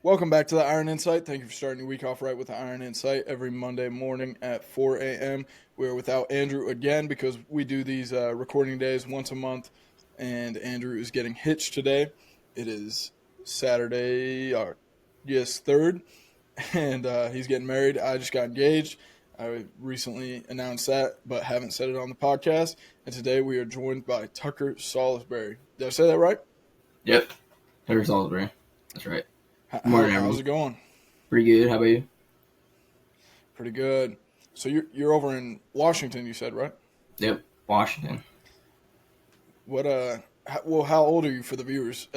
Welcome back to the Iron Insight. Thank you for starting your week off right with the Iron Insight every Monday morning at 4 a.m. We're without Andrew again because we do these recording days once a month, and Andrew is getting hitched today. It is Saturday, yes, 3rd, and he's getting married. I just got engaged. I recently announced that, but haven't said it on the podcast. And today we are joined by Tucker Salisbury. Did I say that right? Yep. Tucker Salisbury. That's right. Good morning, How's everyone. it going? Pretty good. How about you? Pretty good. So you're over in Washington, you said, right? Yep. Washington. What how old are you for the viewers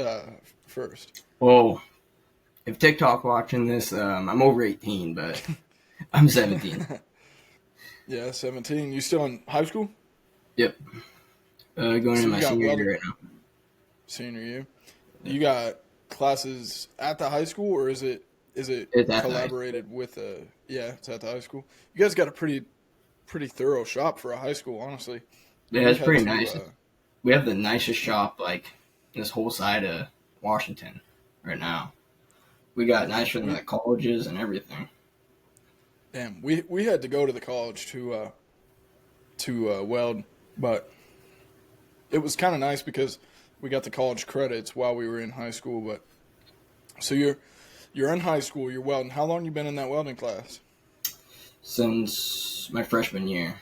first? Well, if TikTok watching this, I'm over 18, but I'm 17. Yeah, 17. You still in high school? Yep. Going So into you my got senior welding year right now. senior year. Yep. You got classes at the high school, or is it It's at the high school. collaborated with yeah, it's at the high school. You guys got a pretty thorough shop for a high school, honestly. Yeah, We've it's had pretty to nice. We have the nicest shop, like, this whole side of Washington right now. We got nicer than we the colleges and everything. we had to go to the college to weld, but it was kind of nice because we got the college credits while we were in high school. But so you're in high school, you're welding. How long you been in that welding class? Since my freshman year.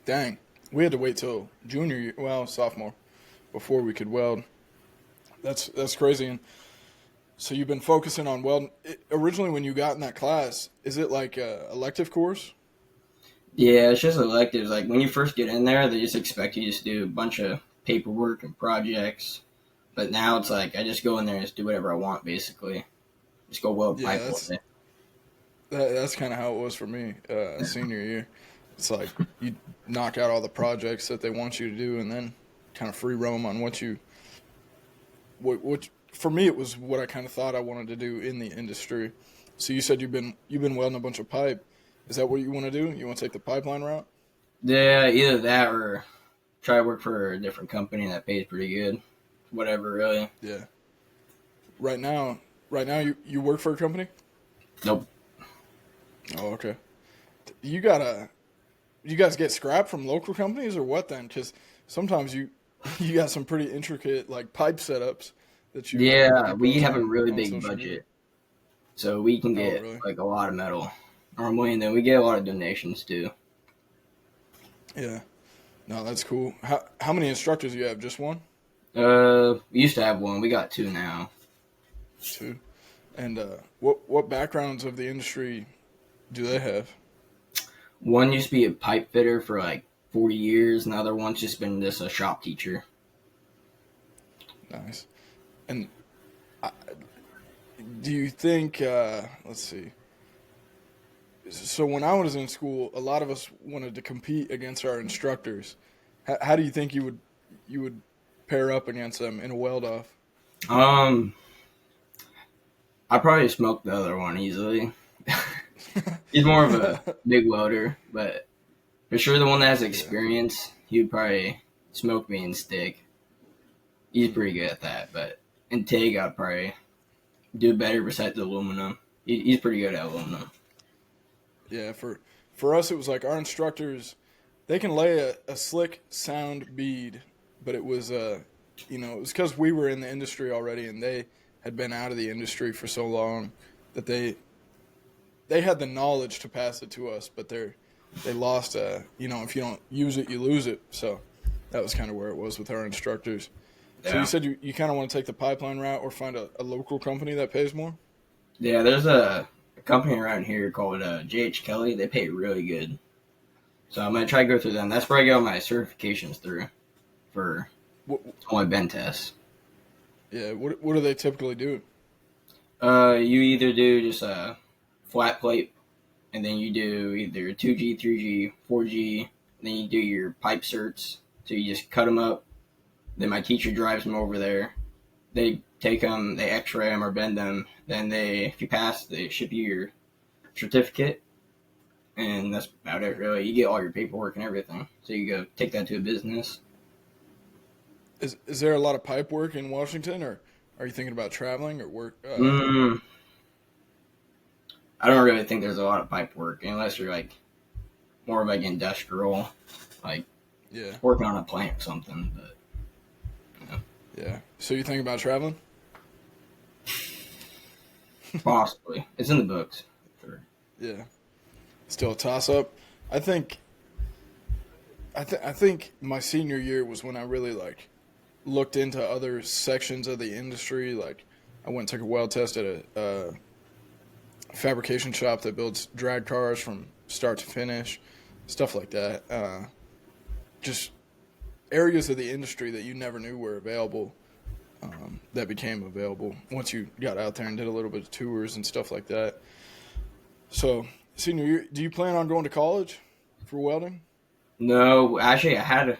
Dang, we had to wait till junior year, well, sophomore, before we could weld. That's crazy. And so you've been focusing on welding. Originally, when you got in that class, is it like a elective course? Yeah, it's just electives. Like when you first get in there, they just expect you to just do a bunch of paperwork and projects. But now it's like I just go in there and just do whatever I want, basically. Just go weld Yeah, pipe all day. that's kind of how it was for me senior year. It's like you knock out all the projects that they want you to do, and then kind of free roam on what for me it was what I kind of thought I wanted to do in the industry. So you said you've been welding a bunch of pipe. Is that what you want to do? You want to take the pipeline route? Yeah, either that or try to work for a different company that pays pretty good. Whatever, really. Yeah. Right now, you work for a company. Nope. Oh, okay. You gotta you guys get scrap from local companies or what then? Because sometimes you got some pretty intricate like pipe setups that Yeah, you we post have a on really big social media. budget, so we can Oh, get really? like a lot of metal normally, and then we get a lot of donations too. Yeah. No, that's cool. How many instructors do you have? Just one? We used to have one. We got two now. Two. And what backgrounds of the industry do they have? One used to be a pipe fitter for like 40 years, and the other one's just been just a shop teacher. Nice. And I, do you think? Let's see. So when I was in school, a lot of us wanted to compete against our instructors. How do you think you would pair up against them in a weld off? Um, I probably smoked the other one easily. He's more of a big welder, but for sure the one that has Yeah. experience, he would probably smoke me and stick. He's pretty good at that, but in TIG, I'd probably do better besides the aluminum. He's pretty good at aluminum. Yeah, for us, it was like our instructors, they can lay a slick sound bead, but it was it was because we were in the industry already, and they had been out of the industry for so long that they had the knowledge to pass it to us, but they lost. If you don't use it, you lose it. So that was kind of where it was with our instructors. So you Yeah. said you kind of want to take the pipeline route or find a local company that pays more. Yeah, there's a company around here called JH Kelly. They pay really good. So I'm going to try to go through them. That's where I get all my certifications through for What, all my bend tests. yeah, what do they typically do? You either do just a flat plate, and then you do either 2G, 3G, 4G, and then you do your pipe certs. So you just cut them up. Then my teacher drives them over there. They take them, they x-ray them or bend them. Then if you pass, they ship you your certificate. And that's about it, really. You get all your paperwork and everything. So you go take that to a business. Is there a lot of pipe work in Washington, or Are you thinking about traveling or work? Mm, I don't really think there's a lot of pipe work unless you're like more of like industrial, like Yeah, working on a plant or something. But yeah. So you think about traveling? possibly, it's in the books. Sure. Yeah. Still a toss up. I think. I think my senior year was when I really like looked into other sections of the industry. Like, I went and took a weld test at a fabrication shop that builds drag cars from start to finish, stuff like that. Just areas of the industry that you never knew were available, that became available once you got out there and did a little bit of tours and stuff like that. So, senior year, do you plan on going to college for welding? No, actually, I had a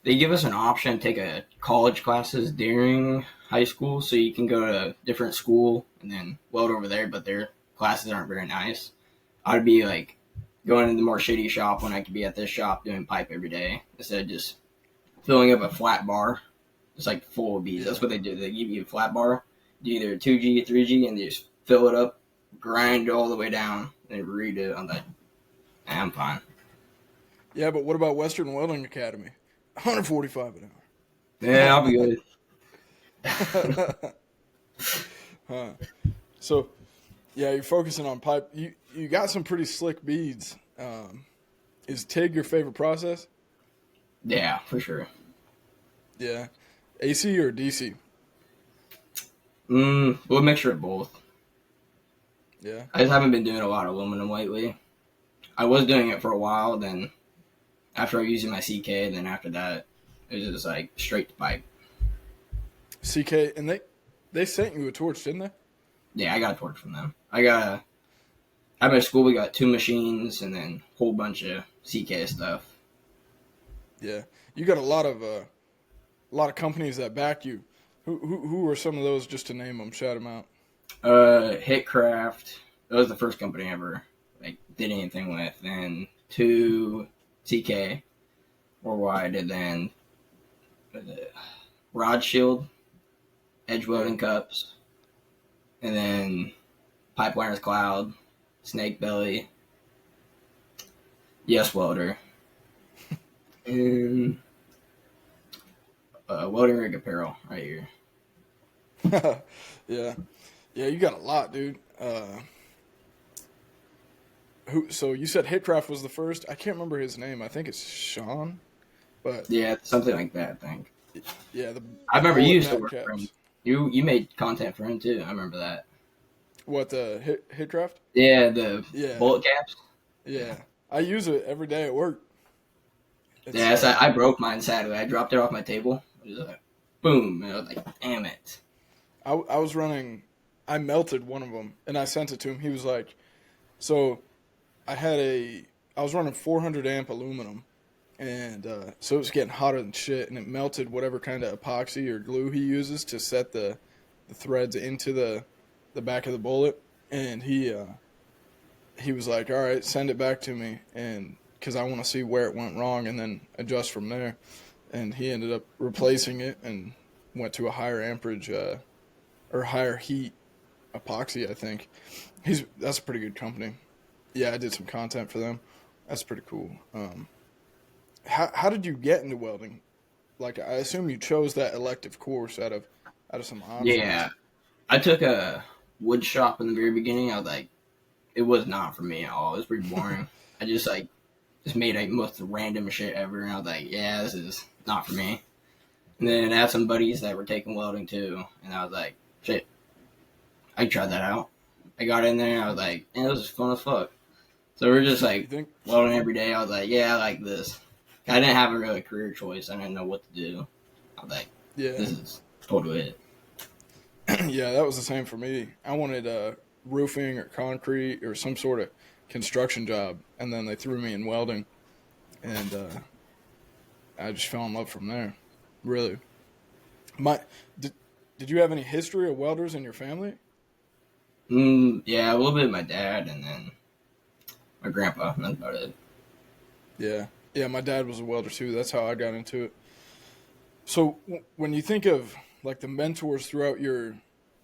they give us an option to take a college classes during high school, so you can go to a different school and then weld over there, but their classes aren't very nice. I'd be like going to the more shitty shop when I could be at this shop doing pipe every day instead of just filling up a flat bar, just like full of beads. That's Yeah. what they do. They give you a flat bar, do either 2G, 3G, and they just fill it up, grind it all the way down, and read it on that. I'm fine. Yeah, but what about Western Welding Academy? 145 an Yeah, I'll be good. hour. Huh. So, yeah, you're focusing on pipe. You got some pretty slick beads. Is TIG your favorite process? Yeah, for sure. Yeah. AC or DC? Well, a mixture of both. Yeah. I just haven't been doing a lot of aluminum lately. I was doing it for a while, then after I was using my CK, then after that, it was just like straight to pipe. CK, and they sent you a torch, didn't they? Yeah, I got a torch from them. At my school, we got 2 machines and then a whole bunch of CK stuff. Yeah. You got a lot of companies that back you. Who are some of those? Just to name them, shout them out. Hitcraft, that was the first company I ever like did anything with, and 2 CK worldwide, and then Rod Shield, Edge Yeah. Welding Cups, and then Pipeliners Cloud, Snake Belly, Yes Welder, and Welding Rig Apparel right here. Yeah. Yeah, you got a lot, dude. So you said Hitcraft was the first. I can't remember his name. I think it's Sean, but Yeah, something like that, I think. yeah, the I the remember you bullet used to nut work for him. caps. You made content for him too. I remember that. What the Hitcraft? Yeah, the Yeah, bullet caps. Yeah. yeah. I use it every day at work. It's Yeah, so I broke mine Saturday. I dropped it off my table. It was like, boom. And I was like, damn it. I was running. I melted one of them and I sent it to him. He was like, so I was running 400 amp aluminum, and so it was getting hotter than shit, and it melted whatever kind of epoxy or glue he uses to set the threads into the back of the bullet. And he was like, all right, send it back to me, and because I want to see where it went wrong and then adjust from there. And he ended up replacing it and went to a higher amperage or higher heat epoxy, I think. That's a pretty good company. Yeah, I did some content for them. That's pretty cool. How did you get into welding? Like, I assume you chose that elective course out of some options. Yeah. I took a wood shop in the very beginning. I was like, it was not for me at all. It was pretty boring. I just made like most random shit ever. And I was like, yeah, this is not for me. And then I had some buddies that were taking welding too. And I was like, shit, I tried that out. I got in there. I was like, yeah, this is fun as fuck. So we're just You like think? welding every day. I was like, yeah, I like this. I didn't have a really career choice. I didn't know what to do. I was like, Yeah. this is totally it. Yeah, that was the same for me. I wanted roofing or concrete or some sort of construction job, and then they threw me in welding, and I just fell in love from there. Really. My did did you have any history of welders in your family? Yeah, a little bit of my dad and then my grandpa. That's about it. Yeah. Yeah, my dad was a welder too. That's how I got into it. So when you think of like the mentors throughout your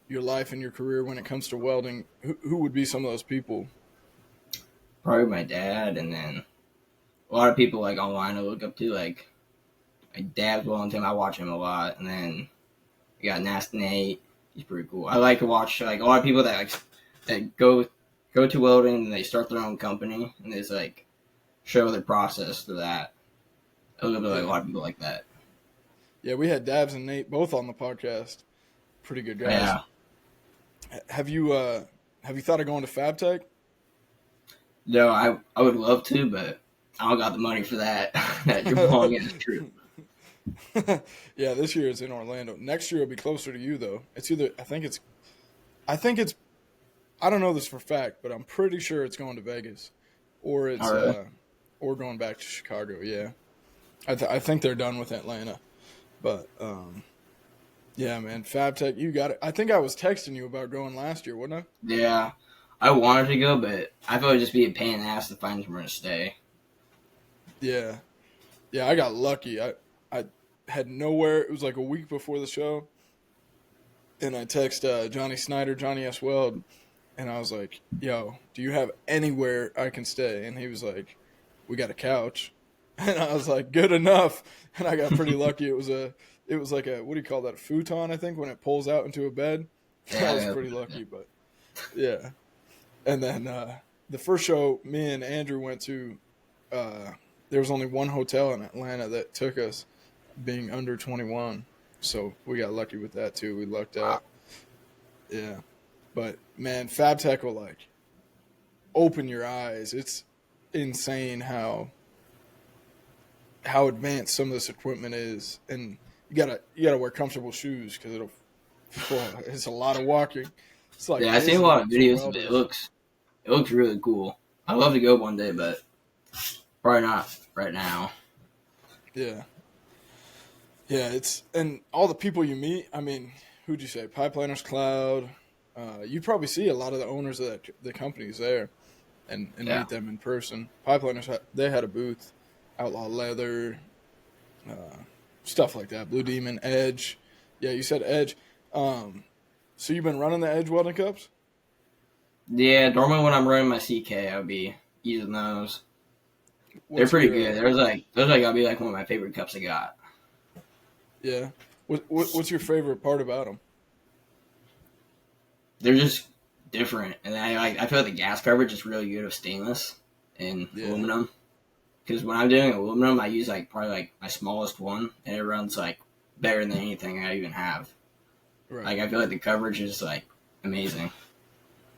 life and your career when it comes to welding, who would be some of those people? Probably my dad, and then a lot of people like online I look up to, like my dad's Wellington. I watch him a lot, and then we got Nasty Nate. He's pretty cool. I like to watch like a lot of people that that go to welding and they start their own company and they just like show their process through that. I look up to like a lot of people like that. Yeah, we had Dabs and Nate both on the podcast. Pretty good guys. Yeah. Have you thought of going to FabTech? No, I would love to, but I don't got the money for that. That you're belonging is true. Yeah, this year it's in Orlando. Next year it'll be closer to you though. It's either I think it's I don't know this for a fact, but I'm pretty sure it's going to Vegas, or it's or going back to Chicago. Yeah, I think they're done with Atlanta, but yeah, man, FabTech, you got it. I think I was texting you about going last year, wasn't I? Yeah, I wanted to go, but I thought it'd just be a pain in the ass to find somewhere to stay. Yeah, yeah, I got lucky. I had nowhere. It was like a week before the show, and I text Johnny Snyder, Johnny S. Weld, and I was like, "Yo, do you have anywhere I can stay?" And he was like, "We got a couch," and I was like, "Good enough." And I got pretty lucky. It was like a, what do you call that? A futon, I think, when it pulls out into a bed. Yeah, I was pretty lucky, but yeah. And then the first show me and Andrew went to, there was only one hotel in Atlanta that took us, being under 21. So we got lucky with that too. We lucked out. Yeah. But man, FabTech will like open your eyes. It's insane how advanced some of this equipment is, and you gotta wear comfortable shoes because it's a lot of walking. It's like, yeah, I've seen a lot of videos of it. It looks really cool. I'd love to go one day, but probably not right now. Yeah. Yeah, and all the people you meet, I mean, who'd you say? Pipeliners Cloud. You probably see a lot of the owners of the companies there and meet them in person. Pipeliners, they had a booth, Outlaw Leather, stuff like that. Blue Demon, Edge. Yeah, you said Edge. So you've been running the Edge welding cups? Yeah, normally when I'm running my CK, I would be using those. They're pretty good. Those gotta be like one of my favorite cups I got. Yeah. What's your favorite part about them? They're just different, and I feel like the gas coverage is really good of stainless and aluminum. Because when I'm doing aluminum, I use like probably like my smallest one, and it runs like better than anything I even have. Right. Like I feel like the coverage is like amazing.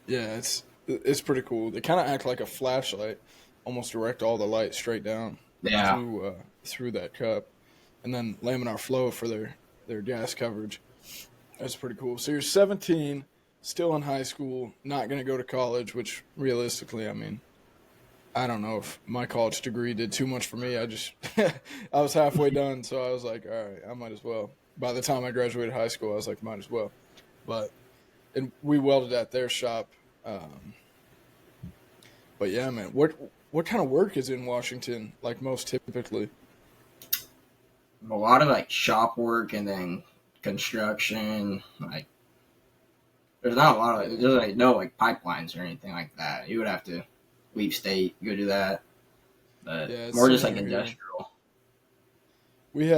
Yeah, it's pretty cool. They kind of act like a flashlight, almost direct all the light straight down through that cup, and then laminar flow for their gas coverage. That's pretty cool. So you're 17, still in high school, not going to go to college, which realistically, I mean, I don't know if my college degree did too much for me. I was halfway done, so I was like, all right, I might as well. By the time I graduated high school, I was like, might as well. And we welded at their shop. But yeah, man, what kind of work is in Washington, like most typically? A lot of like shop work and then construction. Like there's not a lot of there's like no like pipelines or anything like that. You would have to leave state, go do that. But Yeah, more just like industrial. We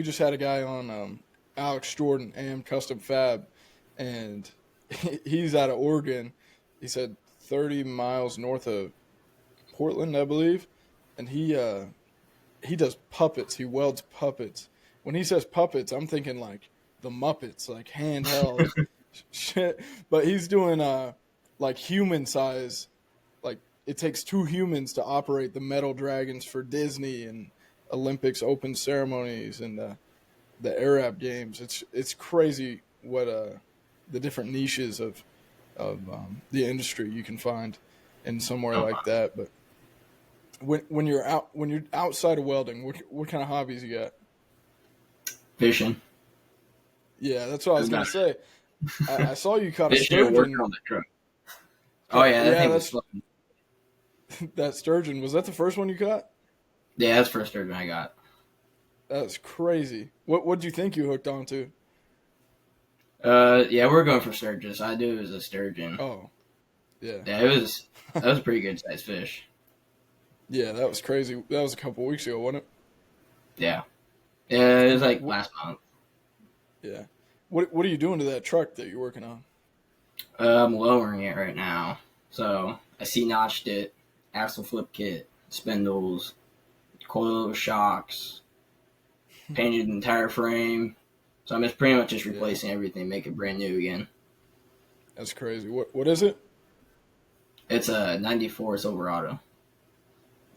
just had a guy on, Alex Jordan, AM Custom Fab, and he's out of Oregon. He said 30 miles north of Portland, I believe, and he does puppets. He welds puppets. When he says puppets, I'm thinking like the Muppets, like handheld shit. But he's doing like human size. Like it takes 2 humans to operate the metal dragons for Disney and Olympics Open ceremonies and the Arab Games. It's crazy what the different niches of the industry you can find in somewhere like that. But when you're outside of welding, what kind of hobbies you got? Fishing. Yeah, that's what I was gonna say. I saw you caught a Fishing working sturgeon. on the truck. Oh yeah, that thing was fun. That sturgeon, was that the first one you caught? Yeah, that's the first sturgeon I got. That's crazy. What do you think you hooked onto? Yeah, we're going for sturgeon. I do it as a sturgeon. Oh, yeah. Yeah, that was a pretty good sized fish. Yeah, that was crazy. That was a couple weeks ago, wasn't it? Yeah, yeah, it was And like last month. yeah. What are you doing to that truck that you're working on? I'm lowering it right now. So I C-notched it, axle flip kit, spindles, coil shocks, painted the entire frame. So I'm just pretty much just Yeah, replacing everything, make it brand new again. that's crazy. What is it? It's a '94 Silverado.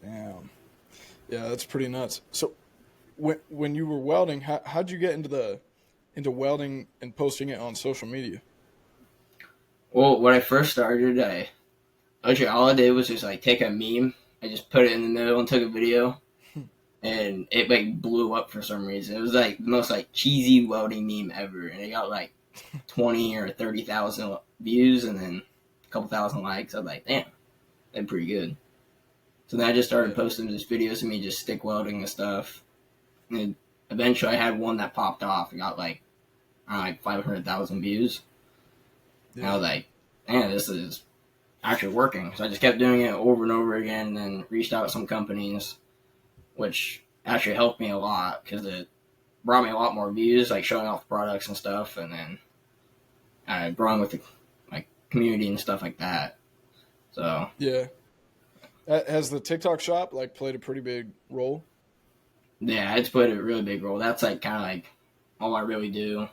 Damn. Yeah, that's pretty nuts. So when you were welding, how'd you get into welding and posting it on social media? Well, when I first started, I actually all I did was just like take a meme, I just put it in the middle and took a video, and it like blew up for some reason. It was like the most like cheesy welding meme ever, and it got like 20 or 30,000 views, and then a couple thousand likes. I was like, damn, that's pretty good. So then I just started Yeah, posting just videos of me just stick welding and stuff. And eventually I had one that popped off. It got like, I don't know, like 500,000 views. And I yeah, was like, man, this is actually working. So I just kept doing it over and over again, and then reached out to some companies, which actually helped me a lot because it brought me a lot more views, like showing off products and stuff. And then growing with the like community and stuff like that. So yeah. Has the TikTok shop like played a pretty big role? yeah, it's played a really big role. That's like kind of like all I really do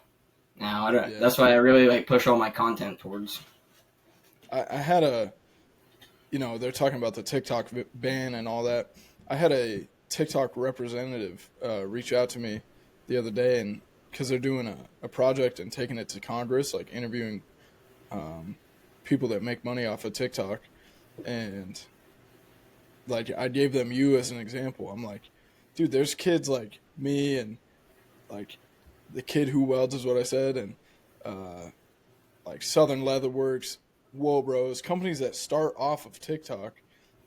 now. I don't, Yeah, that's why I really like push all my content towards. I had a, they're talking about the TikTok ban and all that. I had a TikTok representative reach out to me the other day, and because they're doing a project and taking it to Congress, like interviewing people that make money off of TikTok, and like I gave them you as an example. I'm like, dude, there's kids like me and like the kid who welds is what I said, and uh, like Southern Leatherworks, Wool Bros, companies that start off of TikTok,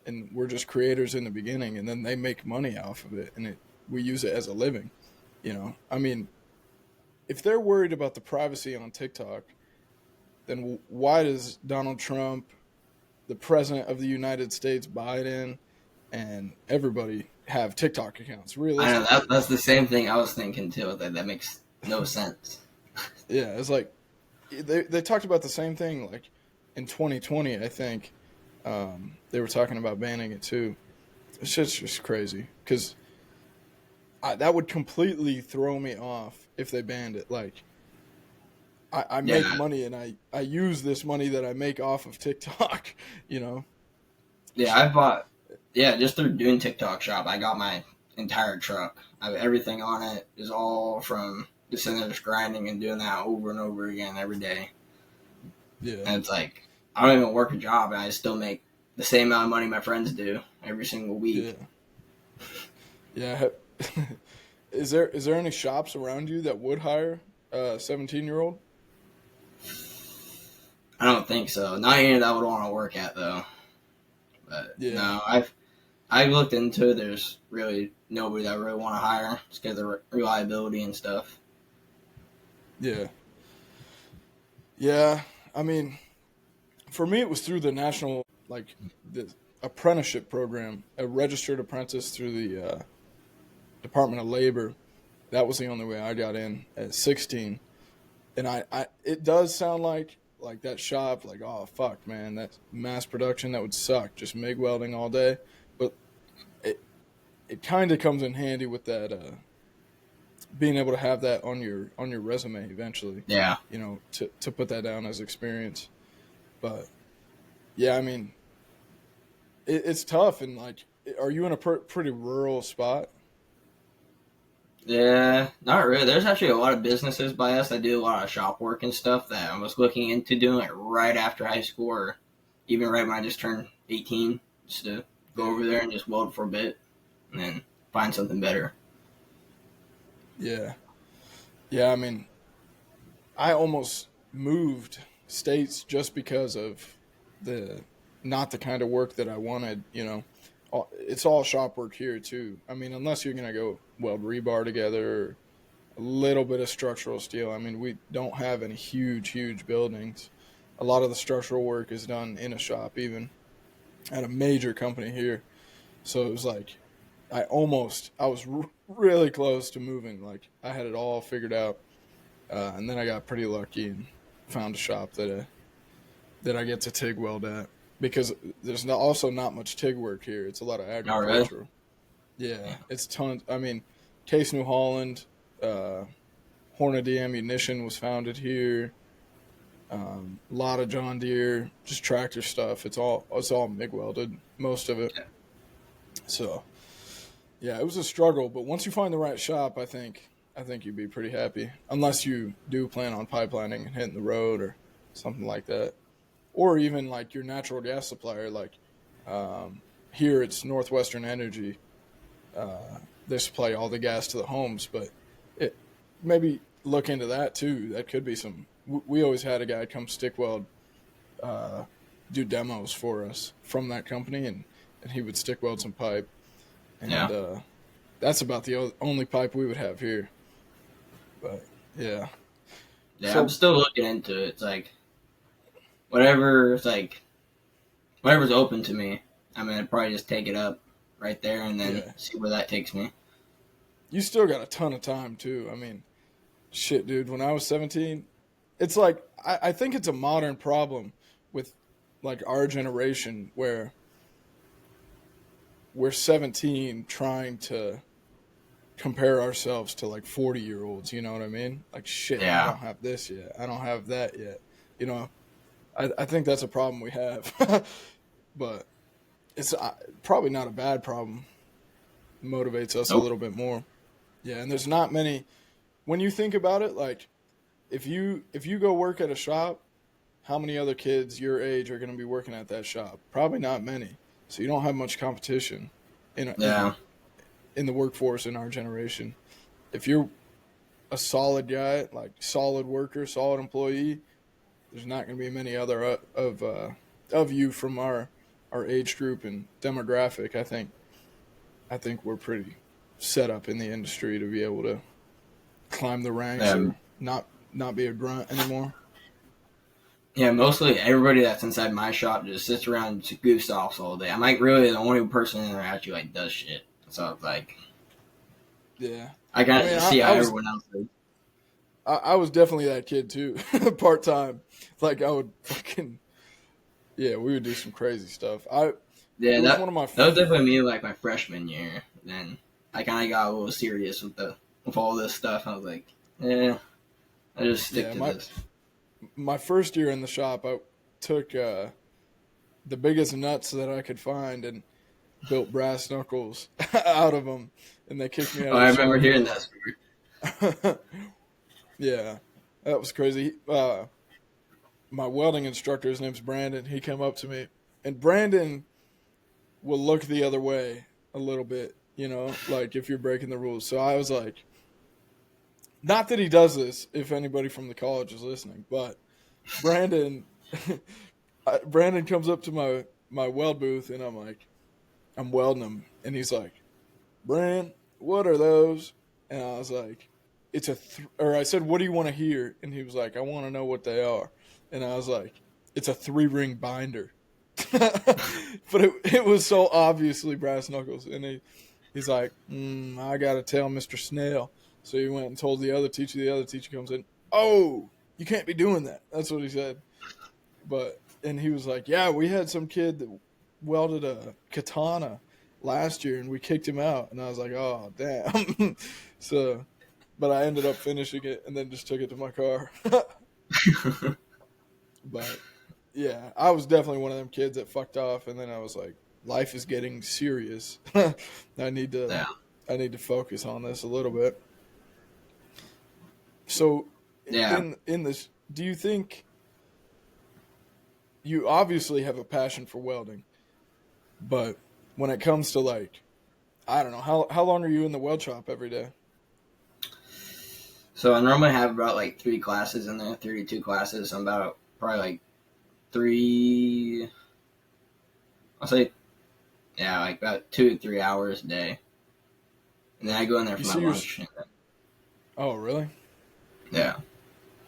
and we're just creators in the beginning, and then they make money off of it, and we use it as a living. I mean, if they're worried about the privacy on TikTok, then why does Donald Trump, the president of the United States, Biden, and everybody have TikTok accounts? I know Realistically, that's the same thing I was thinking too. That makes no sense. yeah, it's like they talked about the same thing like in 2020. I think they were talking about banning it too. It's just crazy because that would completely throw me off if they banned it. Like I make Yeah, money and I use this money that I make off of TikTok. You know, yeah, I bought. Yeah, just through doing TikTok shop, I got my entire truck. Everything on it is all from just sitting there just grinding and doing that over and over again every day. yeah, And it's like I don't even work a job, and I still make the same amount of money my friends do every single yeah, week. yeah. Is there any shops around you that would hire a 17-year-old? I don't think so. Not any that I would want to work at though. But Yeah, no, I've looked into it. There's really nobody that I really want to hire just because of reliability and stuff. yeah, yeah. I mean, for me, it was through the national like the apprenticeship program, a registered apprentice through the Department of Labor. That was the only way I got in at 16. And it does sound like that shop, like, oh fuck, man, that mass production, that would suck. Just MIG welding all day. But it it kind of comes in handy with that being able to have that on your resume eventually. Yeah, To put that down as experience. But yeah, I mean, it's tough. And like, are you in a pretty rural spot? yeah, not really. There's actually a lot of businesses by us that do a lot of shop work and stuff that I was looking into doing like right after high school or even right when I just turned 18, just to go Yeah, over there and just weld for a bit and then find something better. yeah, yeah. I mean, I almost moved states just because of the not the kind of work that I wanted. It's all shop work here too. I mean, unless you're gonna go weld rebar together, a little bit of structural steel. I mean, we don't have any huge buildings. A lot of the structural work is done in a shop, even at a major company here. So it was like I was really close to moving. Like I had it all figured out, and then I got pretty lucky and found a shop that I get to TIG weld at because there's also not much TIG work here. It's a lot of Oh, really? agricultural. Yeah, it's tons. I mean, Case New Holland, Hornady Ammunition was founded here. A lot of John Deere, just tractor stuff. It's all MIG welded, most of it. Yeah. So yeah, it was a struggle, but once you find the right shop, I think you'd be pretty happy. Unless you do plan on pipelining and hitting the road or something like that, or even like your natural gas supplier. Like here, it's Northwestern Energy. They supply all the gas to the homes, but it maybe look into that too. That could be some. We always had a guy come stick weld, do demos for us from that company, and he would stick weld some pipe, and Yeah. that's about the only pipe we would have here. But yeah, Yeah, I'm so still looking into it. It's like whatever. It's like whatever's open to me. I'm gonna probably just take it up right there and then yeah, see where that takes me. you still got a ton of time too. I mean, shit, dude. When I was 17, it's like I think it's a modern problem with like our generation where we're 17 trying to compare ourselves to like 40-year-olds. You know what I mean? Like, shit, I Yeah. don't have this yet. I don't have that yet. You know, I think that's a problem we have. But it's probably not a bad problem. It motivates us a Nope. little bit more. Yeah, and there's not many. When you think about it, like if you go work at a shop, how many other kids your age are going to be working at that shop? Probably not many. So you don't have much competition in in Yeah. in the workforce in our generation. If you're a solid guy, like solid worker, solid employee, there's not going to be many other of you from our age group and demographic. I think we're pretty set up in the industry to be able to climb the ranks Um, or not be a grunt anymore. yeah, mostly everybody that's inside my shop just sits around and just goofs off all day. I'm like really the only person in there that actually like does shit. So it's like Yeah, I I kind mean, of I, see how I was everyone else is. I was definitely that kid too, part time. Like I would fucking yeah, we would do some crazy stuff. Yeah, It was one of my that was definitely me like my freshman year. Then I kind of got a little serious with all this stuff. I was like, yeah, I just stick yeah to my this. my first year in the shop. I took the biggest nuts that I could find and built brass knuckles out of them, and they kicked me out Oh, of I the remember shop for hearing that story. that. Yeah, that was crazy. My welding instructor, his name's Brandon. He came up to me, and Brandon will look the other way a little bit, like if you're breaking the rules. So I was like, not that he does this, if anybody from the college is listening, but Brandon, Brandon comes up to my weld booth, and I'm welding him, and he's like, Brand, what are those? And I was like, or I said, what do you want to hear? And he was like, I want to know what they are. And I was like, it's a 3-ring binder. But it was so obviously brass knuckles. And he's like, I got to tell Mr. Snail. So he went and told the other teacher. The other teacher comes in, oh, you can't be doing that. That's what he said. And he was like, yeah, we had some kid that welded a katana last year and we kicked him out. And I was like, oh, damn. So, but I ended up finishing it and then just took it to my car. But yeah, I was definitely one of them kids that fucked off. And then I was like, life is getting serious. I need to, Yeah, I need to focus on this a little bit. So yeah. in this, do you think you obviously have a passion for welding, but when it comes to like, I don't know, how long are you in the weld shop every day? So I normally have about like 3 classes in there, 32 classes. I'm about probably like three. I'll say, yeah, like about 2 to 3 hours a day. and then I go in there You for my see lunch. Oh, really? Yeah,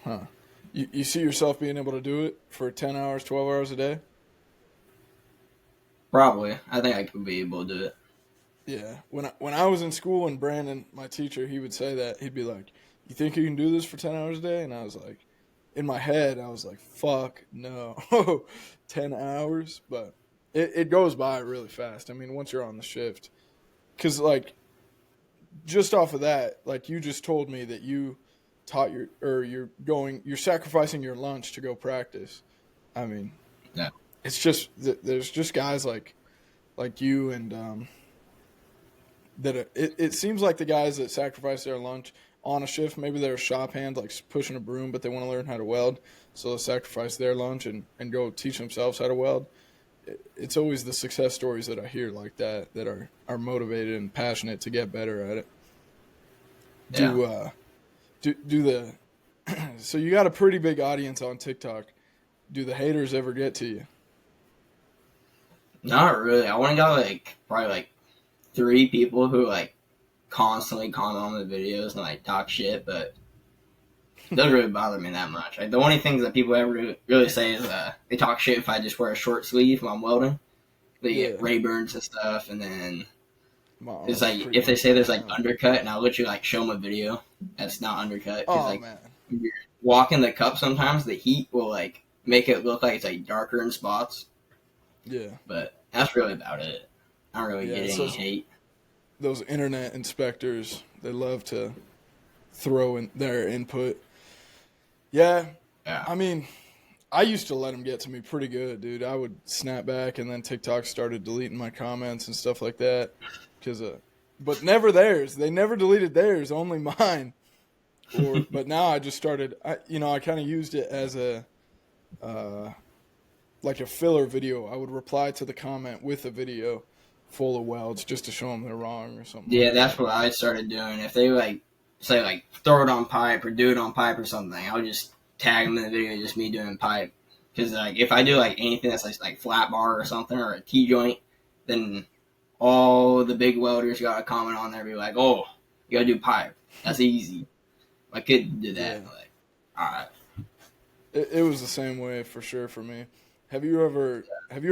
Huh. You see yourself being able to do it for 10 hours, 12 hours a day? probably. I think I could be able to do it. Yeah. When I was in school and Brandon, my teacher, he would say that. He'd be like, "You think you can do this for 10 hours a day?" And I was like, in my head, I was like, "Fuck, no." 10 hours, but it goes by really fast. I mean, once you're on the shift. Cuz like just off of that, like you just told me that you taught your or you're sacrificing your lunch to go practice. I mean, Yeah, it's just there's just guys like you and that it seems like the guys that sacrifice their lunch on a shift, maybe they're a shop hand like pushing a broom, but they want to learn how to weld, so they sacrifice their lunch and go teach themselves how to weld. It's always the success stories that I hear like that are motivated and passionate to get better at it. yeah. Do the so you got a pretty big audience on TikTok. Do the haters ever get to you? Not really. I want to got like probably like 3 people who like constantly comment on the videos and like talk shit, but it doesn't really bother me that much. Like the only things that people ever really say is they talk shit if I just wear a short sleeve when I'm welding. They Yeah, get ray burns and stuff, and then my it's arm's like pretty if they much say there's burnt like out. undercut, and I'll literally like show them a video that's not undercut because Oh like man, when you're walking the cup, sometimes the heat will like make it look like it's like darker in spots. yeah, But that's really about it. I don't really yeah. get It's any hate. those internet inspectors. They love to throw in their input. Yeah, Yeah. I mean, I used to let them get to me pretty good, dude. I would snap back, and then TikTok started deleting my comments and stuff like that. Cause, but never theirs. They never deleted theirs, only mine. But now I just started. I kind of used it as uh, like a filler video. I would reply to the comment with a video full of welds just to show them they're wrong or something Yeah, like that's that. what I started doing. If they like say like throw it on pipe or do it on pipe or something, I'll just tag them in the video, just me doing pipe. Because like if I do like anything that's like flat bar or something or a T joint, then all the big welders got to comment on there, and be like, "Oh, you gotta do pipe. That's easy." I couldn't do that. Yeah, Like, all right. it was the same way for sure for me. Have you ever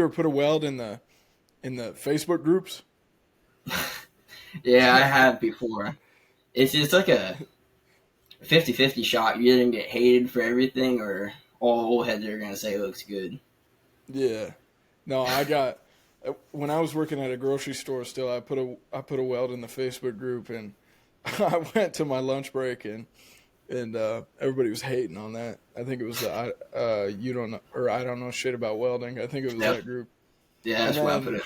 put a weld in the Facebook groups? Yeah, I have before. It's just like a 50-50 shot. You either get hated for everything or all old heads are gonna say it looks good. Yeah. No, I got when I was working at a grocery store still, I put a weld in the Facebook group and I went to my lunch break and everybody was hating on that. I think it was you don't know or I don't know shit about welding. I think it was Yep. that group. Yeah, And that's where I put then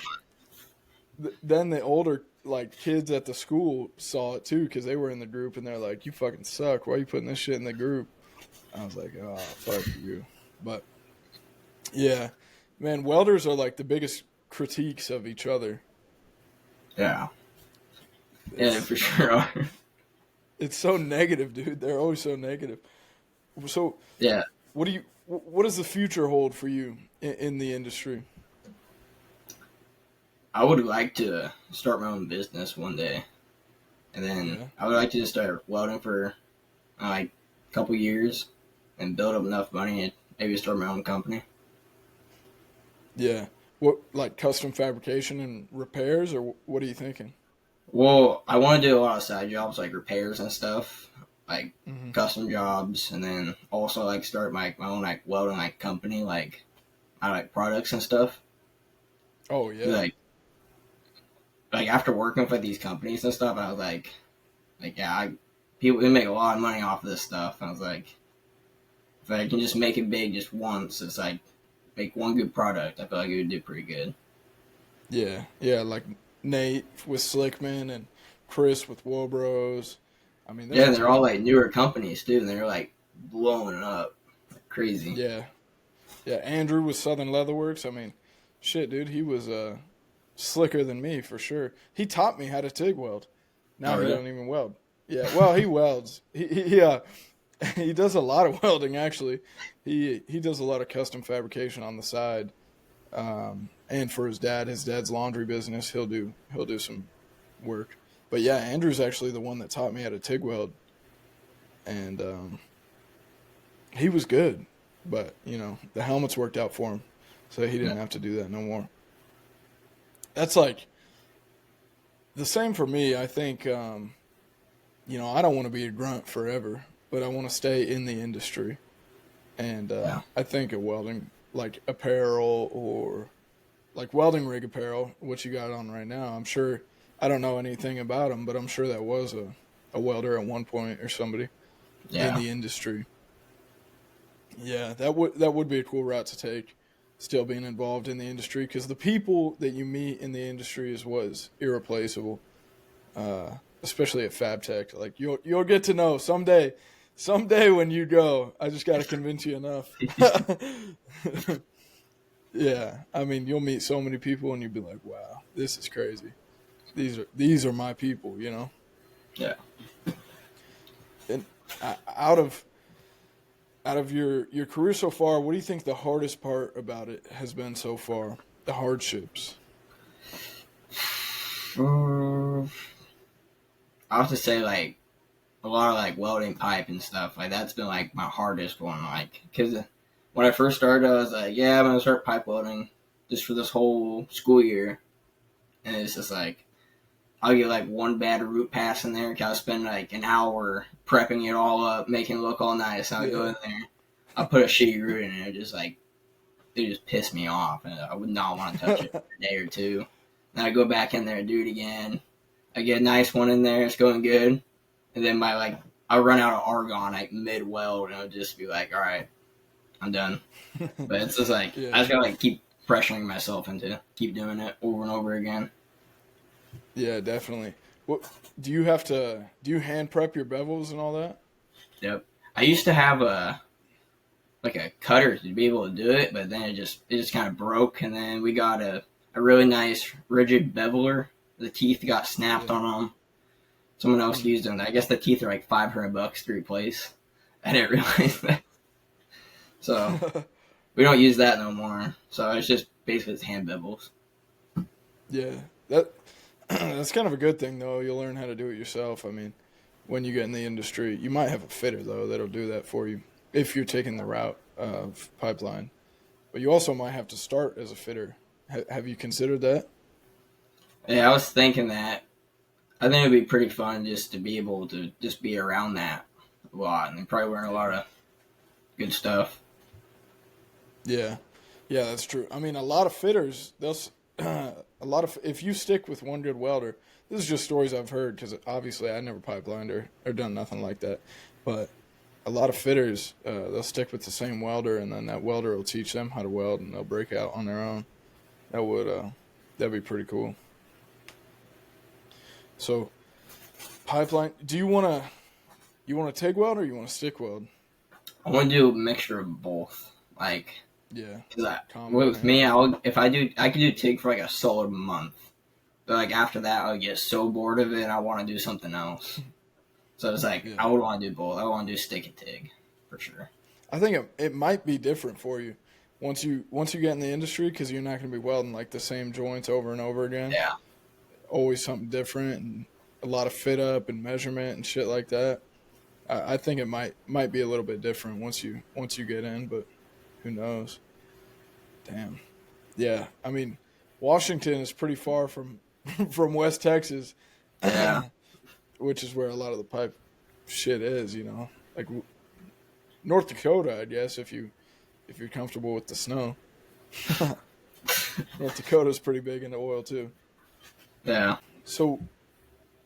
it. then the older like kids at the school saw it too because they were in the group and they're like, "You fucking suck. Why are you putting this shit in the group?" I was like, "Oh, fuck you." But yeah, man, welders are like the biggest critiques of each other. Yeah. Yeah, It's for sure. it's so negative, dude. They're always so negative. So, Yeah. what does the future hold for you in the industry? I would like to start my own business one day. And then Yeah, I would like to just start welding for like a couple years and build up enough money and maybe start my own company. yeah. What like custom fabrication and repairs, or what are you thinking? Well, I want to do a lot of side jobs like repairs and stuff, like Hmm. custom jobs, and then also like start my own like welding like company, like I like products and stuff. Oh 'Cause, yeah, like after working for these companies and stuff, I was like yeah, people they make a lot of money off of this stuff. I was like, if I can just make it big just once, it's like make one good product. I feel like it would do pretty good. yeah, yeah. Like Nate with Slickman and Chris with Wobros. I mean, there's Yeah, a and they're all ton. like newer companies too, and they're like blowing up like crazy. Yeah, yeah. Andrew with Southern Leatherworks. I mean, shit, dude. He was slicker than me for sure. He taught me how to TIG weld. Oh Now he really? don't even weld. Yeah, well, he welds. He does a lot of welding actually. He does a lot of custom fabrication on the side. And for his dad's laundry business, he'll do some work. But yeah, Andrew's actually the one that taught me how to TIG weld, and he was good. But the helmets worked out for him, so he didn't have to do that no more. That's like the same for me. I think I don't want to be a grunt forever, but I want to stay in the industry. And Yeah. I think a welding, like apparel or like welding rig apparel, what you got on right now, I'm sure, I don't know anything about them, but I'm sure that was a welder at one point or somebody in Yeah. the industry. Yeah, that would be a cool route to take, still being involved in the industry, because the people that you meet in the industry was irreplaceable, especially at Fab Tech. Like you'll get to know someday when you go. I just got to convince you enough. Yeah, I mean you'll meet so many people and you'll be like, wow, this is crazy. These are my people. Yeah. And out of your career so far, what do you think the hardest part about it has been so far? The hardships. I have to say, like, a lot of like welding pipe and stuff. Like, that's been like my hardest one. Like, because when I first started, I was like, yeah, I'm gonna start pipe welding just for this whole school year, and it's just like I'll get like one bad root pass in there. Cause I'll spend like an hour prepping it all up, making it look all nice. And I'll go in there, I'll put a shitty root in it. It just pissed me off, and I would not want to touch it for a day or two. Then I go back in there and do it again. I get a nice one in there, it's going good, and then I'll run out of argon like mid weld, and I'll just be like, all right, I'm done. But it's just like Yeah. I just gotta like keep pressuring myself into keep doing it over and over again. Yeah, definitely. What do you have to do? You hand prep your bevels and all that? Yep. I used to have a cutter to be able to do it, but then it just kind of broke, and then we got a really nice rigid beveler. The teeth got snapped on them. Someone else used them. I guess the teeth are like $500 to replace. I didn't realize that. So we don't use that no more. So it's just basically hand bevels. Yeah, that's kind of a good thing though. You'll learn how to do it yourself. I mean, when you get in the industry, you might have a fitter though that'll do that for you if you're taking the route of pipeline. But you also might have to start as a fitter. Have you considered that? Yeah, I was thinking that. I think it'd be pretty fun just to be able to just be around that a lot and probably learn a lot of good stuff. Yeah, yeah, that's true. I mean, a lot of fitters, if you stick with one good welder, this is just stories I've heard because obviously I never pipelined or done nothing like that. But a lot of fitters, they'll stick with the same welder, and then that welder will teach them how to weld, and they'll break out on their own. That'd be pretty cool. So, pipeline. Do you want to TIG weld or you want to stick weld? I want to do a mixture of both. Like, Yeah. with me, I could do TIG for like a solid month. But like after that, I'll get so bored of it and I want to do something else. So it's like, I would want to do both. I want to do stick and TIG for sure. I think it might be different for you once you get in the industry because you're not going to be welding like the same joints over and over again. Yeah. Always something different and a lot of fit up and measurement and shit like that. I think it might be a little bit different once you get in, but who knows? Damn. Yeah, I mean, Washington is pretty far from West Texas, Yeah. which is where a lot of the pipe shit is. Like North Dakota, I guess if you're comfortable with the snow. North Dakota's pretty big into oil too. Yeah. So,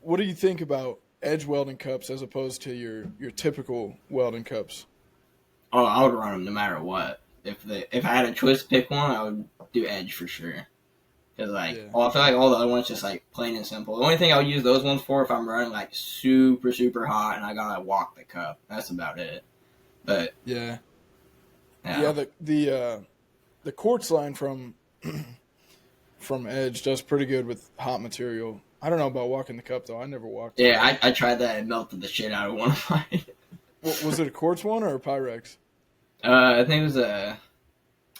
what do you think about edge welding cups as opposed to your typical welding cups? Oh, I would run them no matter what. If I had a choice to pick one, I would do edge for sure. Because I feel like all the other ones just like plain and simple. The only thing I would use those ones for if I'm running like super super hot and I gotta walk the cup. That's about it. But yeah. The quartz line from Edge does pretty good with hot material. I don't know about walking the cup though. I never walked. Yeah, I tried that and melted the shit out of one of mine. Was it a quartz one or a Pyrex? I think it was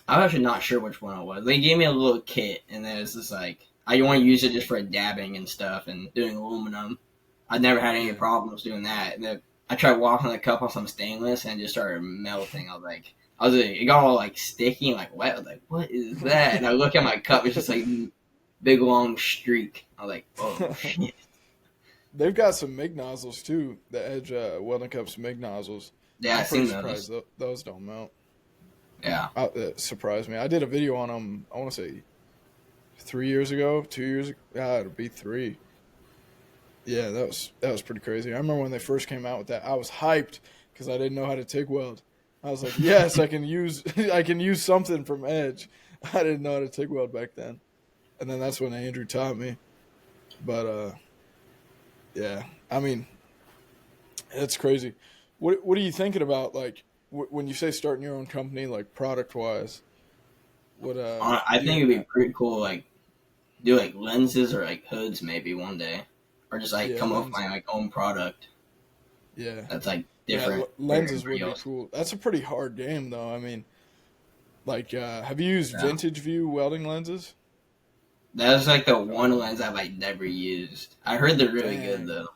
I'm actually not sure which one it was. They gave me a little kit, and then it's just like I want to use it just for dabbing and stuff and doing aluminum. I never had any problems doing that. And then I tried walking the cup on some stainless and it just started melting. It got all like sticky and like wet. I was like, what is that? And I look at my cup, it's just like big long streak. I was like, oh shit. They've got some MIG nozzles too. The Edge welding cups MIG nozzles. Yeah, I'm I seen pretty those. surprised those don't melt. Yeah. That surprised me. I did a video on them. I want to say 3 years ago, 2 years ago. It'll be 3. Yeah, that was pretty crazy. I remember when they first came out with that. I was hyped because I didn't know how to TIG weld. I was like, yes, I can use something from Edge. I didn't know how to TIG weld back then, and then that's when Andrew taught me. But yeah, I mean, it's crazy. What are you thinking about, like, when you say starting your own company, like, product-wise? I think it'd be pretty cool, like, do, like, lenses or, like, hoods maybe one day. Or just, like, come up with my, like, own product. Yeah. That's, like, different. Lenses would be cool. That's a pretty hard game, though. I mean, like, have you used Vintage View welding lenses? That's, like, the one lens I've, like, never used. I heard they're really good, though.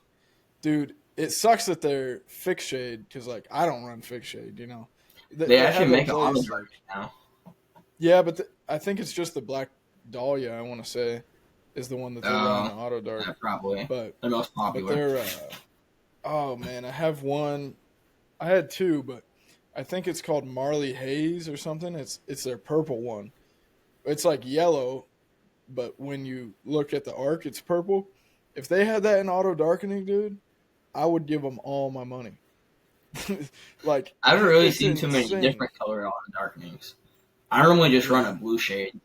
Dude, it sucks that they're fixed shade, because, like, I don't run fixed shade, you know? They actually make an auto dark now. Yeah, but I think it's just the Black Dahlia, I want to say, is the one that they're running auto dark. Yeah, probably. But the most popular. But they're, oh, man, I have one. I had 2, but I think it's called Marley Haze or something. It's their purple one. It's like yellow, but when you look at the arc, it's purple. If they had that in auto darkening, dude, I would give them all my money. Like, I haven't really seen too many different color auto darkenings. I normally just run a blue shade.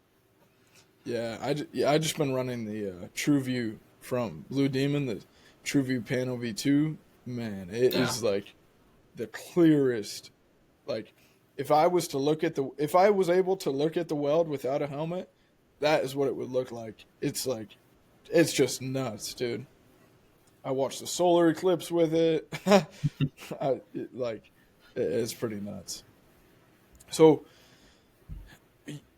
Yeah, I just been running the TrueView from Blue Demon, the TrueView Pano V2. Man, it is like the clearest. Like, if I was able to look at the weld without a helmet, that is what it would look like. It's just nuts, dude. I watched the solar eclipse with it. It's pretty nuts. So,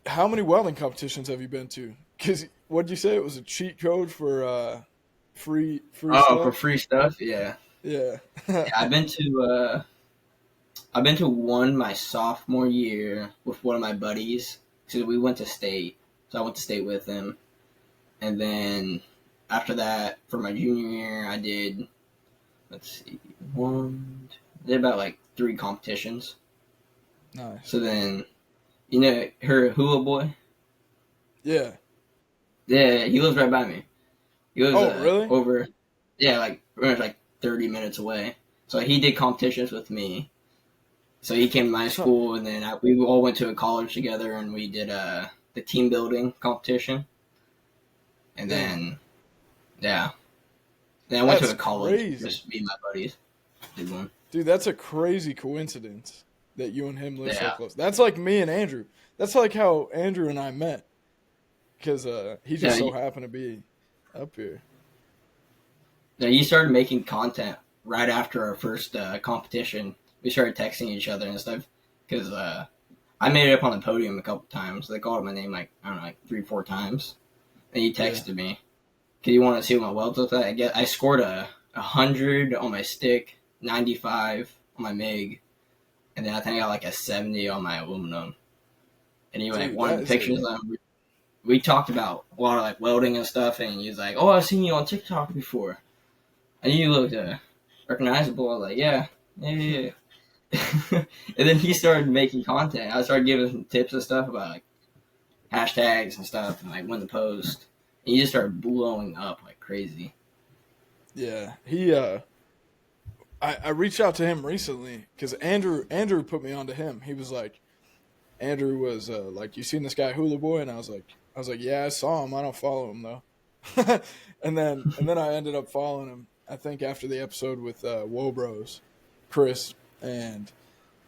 how many welding competitions have you been to? Because what'd you say? It was a cheat code for free stuff? For free stuff? Yeah. Yeah. Yeah, I've been to one my sophomore year with one of my buddies. So we went to state. So I went to state with him. And then after that, for my junior year, I did, about like 3 competitions. Nice. So then, you know, her Hula Boy? Yeah. Yeah, he lives right by me. He lives really? over, like pretty much like 30 minutes away. So he did competitions with me. So he came to my school, and then we all went to a college together, and we did the team building competition. And then, then I went to a college, crazy. Just me and my buddies did one. Dude, that's a crazy coincidence that you and him live so close. That's like me and Andrew. That's like how Andrew and I met, because he just so happened to be up here. Yeah, you started making content right after our first competition. We started texting each other and stuff, because I made it up on the podium a couple times. They called my name like 3-4 times, and he texted me, "Cause you want to see what my welds look like?" I scored 100 on my stick, 95 on my MIG, and then I think I got like a 70 on my aluminum. And he wanted the pictures of them. We talked about a lot of like welding and stuff, and he was like, "Oh, I've seen you on TikTok before, and you looked recognizable." I was like, "Yeah." And then he started making content. I started giving him tips and stuff about like hashtags and stuff, and like when to post. And he just started blowing up like crazy. Yeah, he. I reached out to him recently because Andrew put me onto him. He was like, Andrew was like, "You seen this guy Hula Boy?" And I was like, "Yeah, I saw him. I don't follow him though." and then I ended up following him. I think after the episode with Wobros, Chris, and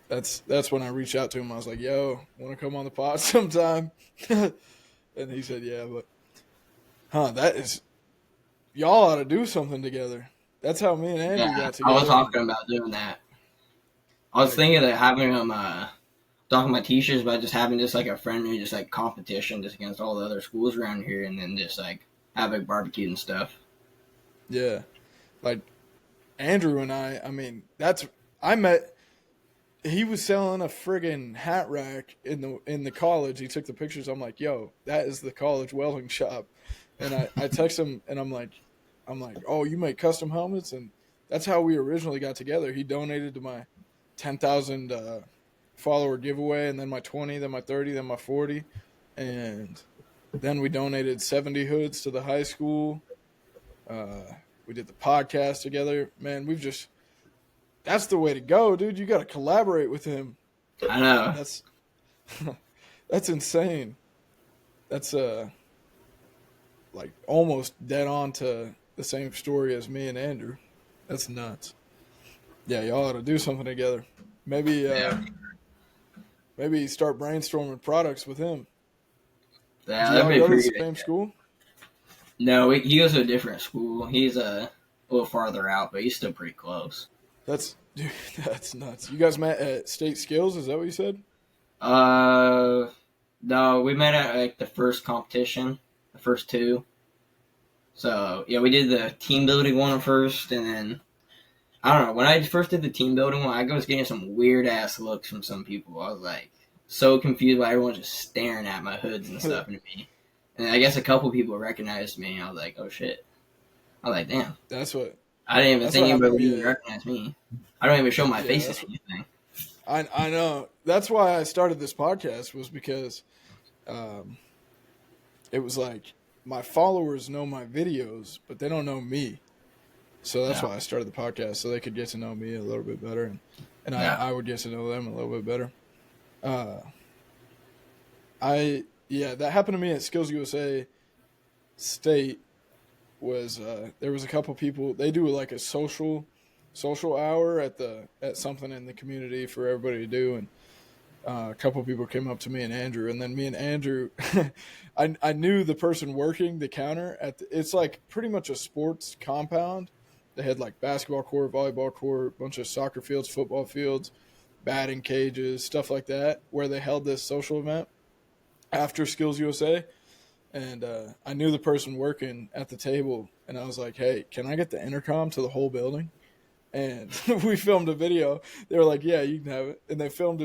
that's when I reached out to him. I was like, "Yo, want to come on the pod sometime?" And he said, "Yeah," but that is, y'all ought to do something together. That's how me and Andrew got together. I was talking about doing that. I was thinking of having him talking about teachers, but just having just like a friendly just like competition just against all the other schools around here, and then just like have a barbecue and stuff. Yeah. Like Andrew and I mean, I met he was selling a friggin' hat rack in the college. He took the pictures. I'm like, yo, that is the college welding shop. And I text him and I'm like, oh, you make custom helmets? And that's how we originally got together. He donated to my 10,000 follower giveaway, and then my 20, then my 30, then my 40. And then we donated 70 hoods to the high school. We did the podcast together. Man, that's the way to go, dude. You got to collaborate with him. I know. That's insane. That's like almost dead on to the same story as me and Andrew. That's nuts. Yeah, y'all ought to do something together. Maybe start brainstorming products with him. Yeah, do that'd be y'all go to the pretty same school? No, he goes to a different school. He's a little farther out, but he's still pretty close. Dude, that's nuts. You guys met at State Skills? Is that what you said? No, we met at like the first competition, the first two. So yeah, we did the team building one first, and then I don't know. When I first did the team building one, I was getting some weird ass looks from some people. I was like so confused why everyone's just staring at my hoods and stuff into me. And I guess a couple people recognized me. I was like, oh shit. I was like, damn. I didn't even think anybody would even recognize me. I don't even show my face in anything. I know. That's why I started this podcast, was because it was like my followers know my videos, but they don't know me. So that's why I started the podcast, so they could get to know me a little bit better, and I would get to know them a little bit better. That happened to me at Skills USA State. There was a couple people, they do like a social hour at something in the community for everybody to do, and a couple people came up to me and Andrew, and then me and Andrew I knew the person working the counter it's like pretty much a sports compound. They had like basketball court, volleyball court, a bunch of soccer fields, football fields, batting cages, stuff like that, where they held this social event after Skills USA. And I knew the person working at the table, and I was like, hey, can I get the intercom to the whole building? And we filmed a video. They were like, yeah, you can have it. And they filmed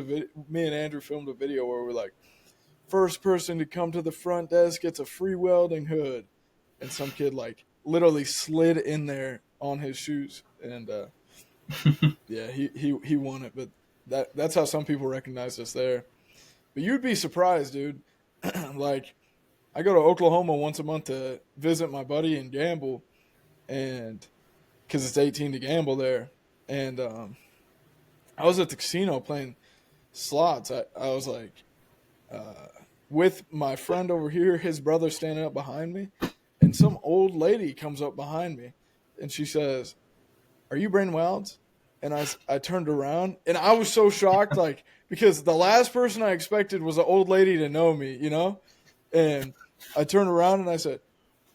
me and Andrew filmed a video where we're like, first person to come to the front desk gets a free welding hood. And some kid like literally slid in there on his shoes. And yeah, he won it. But that's how some people recognized us there. But you'd be surprised, dude. Like, I go to Oklahoma once a month to visit my buddy and gamble, and because it's 18 to gamble there. And I was at the casino playing slots. I was like with my friend over here, his brother standing up behind me, and some old lady comes up behind me, and she says, are you Brain Wilds? And I turned around, and I was so shocked, like, because the last person I expected was an old lady to know me, you know? And I turned around and I said,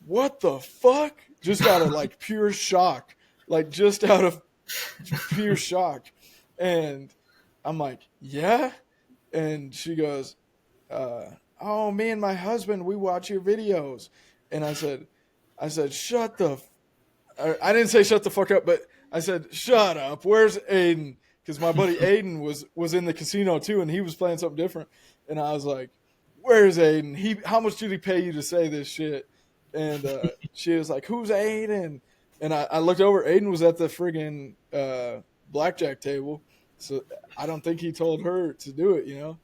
what the fuck? Just out of like pure shock. Like just out of pure shock. And I'm like, yeah? And she goes, oh, me and my husband, we watch your videos. And I said, shut the I didn't say shut the fuck up, but I said, shut up. Where's Aiden? Because my buddy Aiden was in the casino too, and he was playing something different. And I was like, where's Aiden? How much did he pay you to say this shit? And she was like, who's Aiden? And I looked over. Aiden was at the friggin' blackjack table. So I don't think he told her to do it, you know?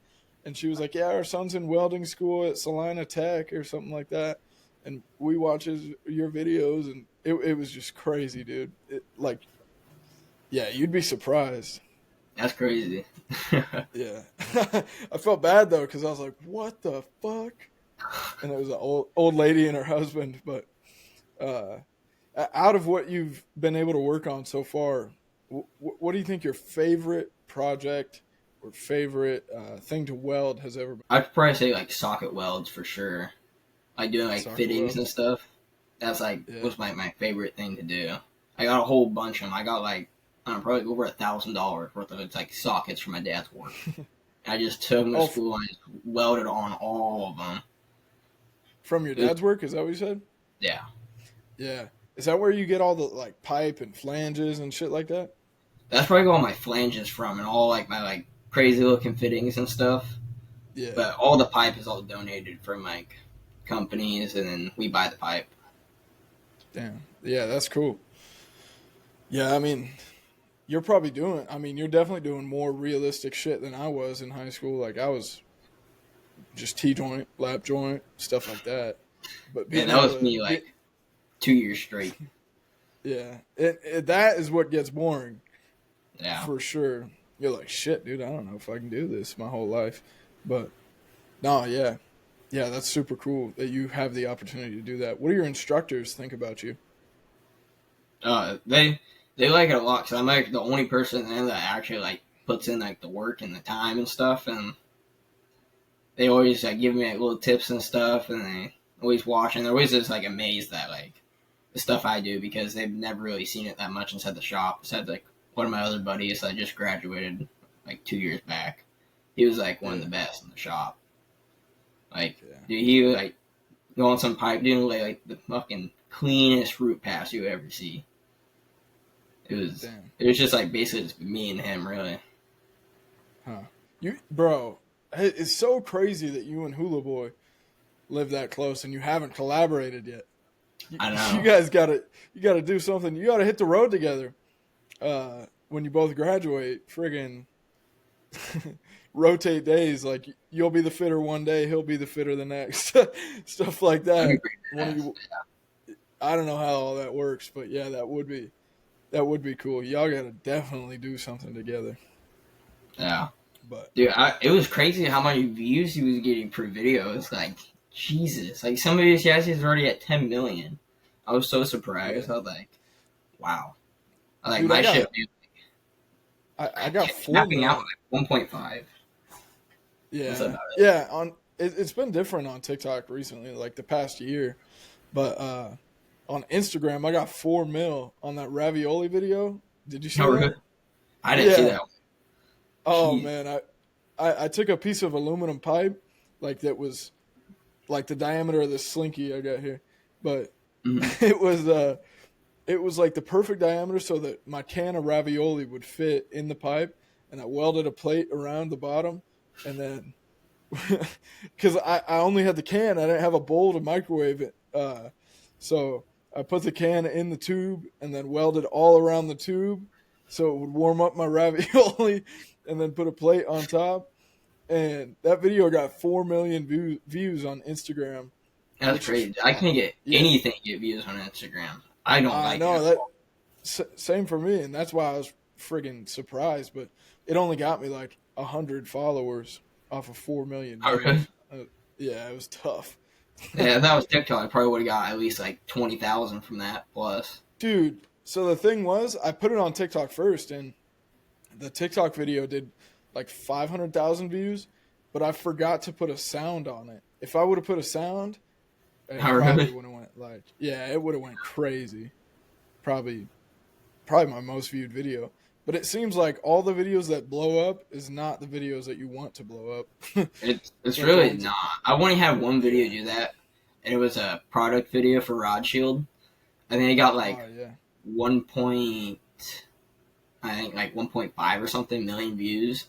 And she was like, yeah, our son's in welding school at Salina Tech or something like that. And we watch your videos, and it was just crazy, dude. Yeah, you'd be surprised. That's crazy. Yeah. I felt bad, though, because I was like, what the fuck? And it was an old lady and her husband. But out of what you've been able to work on so far, what do you think your favorite project or favorite thing to weld has ever been? I'd probably say like socket welds for sure. Like doing like Socket fittings welds. And stuff. That's like was my favorite thing to do. I got a whole bunch of them. I got like I don't know, probably over $1,000 worth of it's like sockets from my dad's work. I just took them to school and I just welded on all of them. From your dad's work, is that what you said? Yeah. Yeah. Is that where you get all the like pipe and flanges and shit like that? That's where I get all my flanges from and all like my like crazy looking fittings and stuff. Yeah. But all the pipe is all donated from like companies, and then we buy the pipe. Damn. Yeah, that's cool. Yeah, I mean, you're probably doing. I mean, you're definitely doing more realistic shit than I was in high school. Like I was just T joint, lap joint, stuff like that. But Man, being that able was to me like be, 2 years straight. yeah, that is what gets boring Yeah. for sure. You're like, shit, dude. I don't know if I can do this my whole life, but no, yeah, yeah, that's super cool that you have the opportunity to do that. What do your instructors think about you? They like it a lot because I'm like the only person there that actually like puts in like the work and the time and stuff, and they always like give me like little tips and stuff, and they always watch, and they're always just like amazed at like the stuff I do because they've never really seen it that much inside the shop. Besides like one of my other buddies that just graduated like 2 years back, he was like one of Yeah, the best in the shop. Like, yeah, dude, he would like go on some pipe doing like the fucking cleanest root pass you ever see. It was damn, it was just like basically just me and him really. huh? You, bro, it's so crazy that you and Hula Boy live that close and you haven't collaborated yet. You, I you know. guys gotta do something. You gotta hit the road together. When you both graduate, friggin' rotate days. Like you'll be the fitter one day, he'll be the fitter the next. Stuff like That'd be that. pretty One of badass. you, I don't know how all that works, but yeah, that would be cool. Y'all gotta definitely do something together. Yeah. But Dude, it was crazy how many views he was getting per video. It's like Jesus. Like some of his guys is already at 10 million. I was so surprised. yeah, I was like, wow. Like dude, my shit was I got four capping out mil. at 1.5. That's Yeah, about it. yeah. It's been different on TikTok recently, like the past year. But on Instagram, I got 4 mil on that ravioli video. Did you see No, really? that? I didn't see Yeah. that one. Oh Jeez. man, I took a piece of aluminum pipe, like that was like the diameter of this slinky I got here, but Mhm. it was it was like the perfect diameter so that my can of ravioli would fit in the pipe, and I welded a plate around the bottom, and then because I only had the can, I didn't have a bowl to microwave it, so I put the can in the tube and then welded all around the tube so it would warm up my ravioli, and then put a plate on top. And that video got 4 million views on Instagram, That's which is crazy. I can't get yeah, anything to get views on Instagram. I don't I like it know at that all. same for me, and that's why I was friggin' surprised. But it only got me like 100 followers off of 4 million Oh, really? views. Yeah, it was tough, Yeah, if that was TikTok, I probably would have got at least like 20,000 from that plus. dude. So the thing was, I put it on TikTok first, and the TikTok video did like 500,000 views, but I forgot to put a sound on it. If I would have put a sound, it Oh, probably really? would have went like, yeah, it would have went crazy. Probably my most viewed video. But it seems like all the videos that blow up is not the videos that you want to blow up. It's Like the really ones, not. I only had one video yeah. do that, and it was a product video for Rod Shield. I think it got like Oh yeah. 1 point, I think like 1.5 or something million views.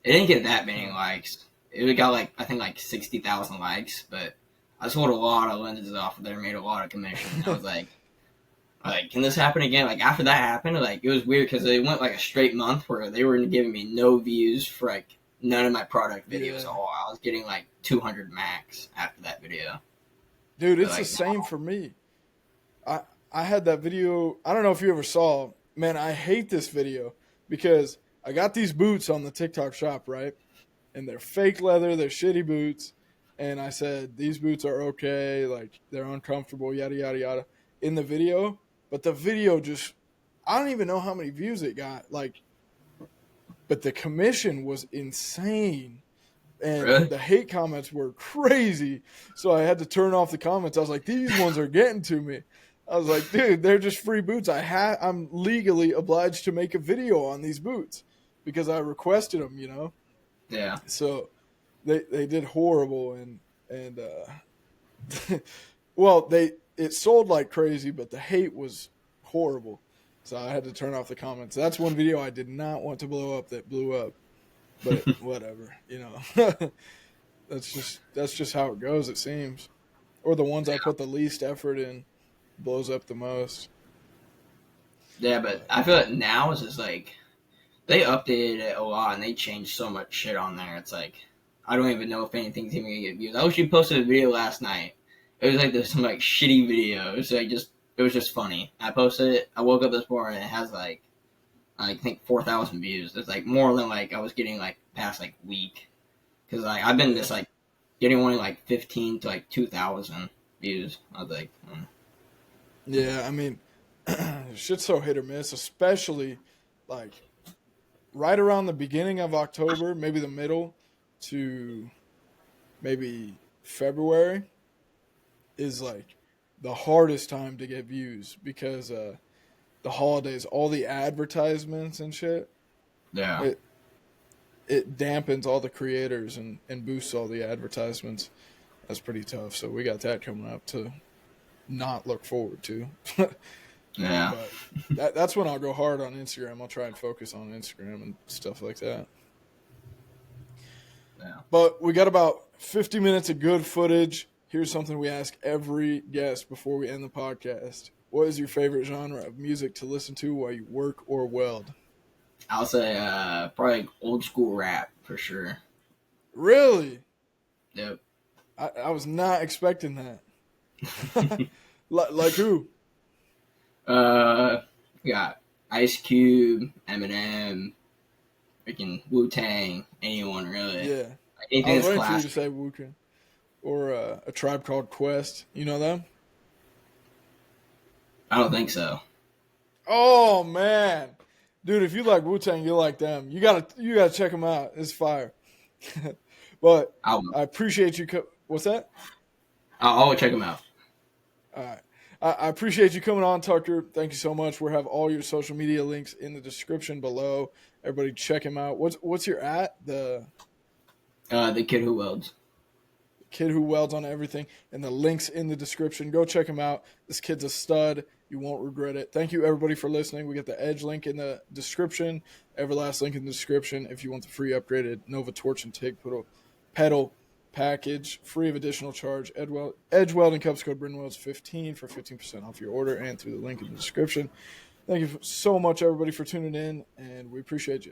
It didn't get that many Huh. likes. It got like I think like 60,000 likes, but I sold a lot of lenses off of there, made a lot of commission. I was like, can this happen again? Like after that happened, like it was weird because it went like a straight month where they were giving me no views for like none of my product videos Yeah. at all. I was getting like 200 max after that video. Dude, But it's the like, same for me. I I had that video. I don't know if you ever saw. Man, I hate this video because I got these boots on the TikTok shop, right? And they're fake leather, they're shitty boots. And I said, these boots are okay, like they're uncomfortable, yada, yada, yada, in the video. But the video just, I don't even know how many views it got. Like, but the commission was insane. And really? the hate comments were crazy. So I had to turn off the comments. I was like, these ones are getting to me. I was like, dude, they're just free boots. I'm legally obliged to make a video on these boots because I requested them. Yeah. So they did horrible, and well, it sold like crazy, but the hate was horrible. So I had to turn off the comments. That's one video I did not want to blow up that blew up. But whatever, that's just how it goes, it seems. Or the ones I put the least effort in blows up the most. Yeah, but I feel like now it's just like they updated it a lot and they changed so much shit on there. It's like I don't even know if anything's even gonna get views. I wish you posted a video last night. It was like this some like shitty video. It was like it was just funny. I posted it. I woke up this morning and it has like I think 4,000 views. It's like more than like I was getting like past like week because like I've been just like getting only like 15 to like 2,000 views. I was like, Yeah, I mean, shit's so hit or miss, especially like right around the beginning of October, maybe the middle to maybe February is like the hardest time to get views because the holidays, all the advertisements and shit, yeah, it dampens all the creators and boosts all the advertisements. That's pretty tough. So we got that coming up to not look forward to. yeah. But that's when I'll go hard on Instagram. I'll try and focus on Instagram and stuff like that. Yeah. But we got about 50 minutes of good footage. Here's something we ask every guest before we end the podcast. What is your favorite genre of music to listen to while you work or weld? I'll say probably old school rap for sure. Really? Yep. I was not expecting that. Like who? We got Ice Cube, Eminem, freaking Wu-Tang, anyone really. Yeah. Anything I was that's waiting for you to classic. say Wu-Tang. Or A Tribe Called Quest. You know them? I don't think so. Oh, man. Dude, if you like Wu-Tang, you like them. You gotta check them out. It's fire. But I appreciate you. What's that? I'll check them out. All right. I appreciate you coming on, Tucker. Thank you so much. We'll have all your social media links in the description below. Everybody check him out. What's your at? The Kid Who Welds. Kid Who Welds on everything. And the links in the description. Go check him out. This kid's a stud. You won't regret it. Thank you, everybody, for listening. We got the Edge link in the description. Everlast link in the description. If you want the free upgraded Nova Torch and TIG pedal package, free of additional charge. Edge Welding Cups code BRINWELDS15 for 15% off your order and through the link in the description. Thank you so much, everybody, for tuning in, and we appreciate you.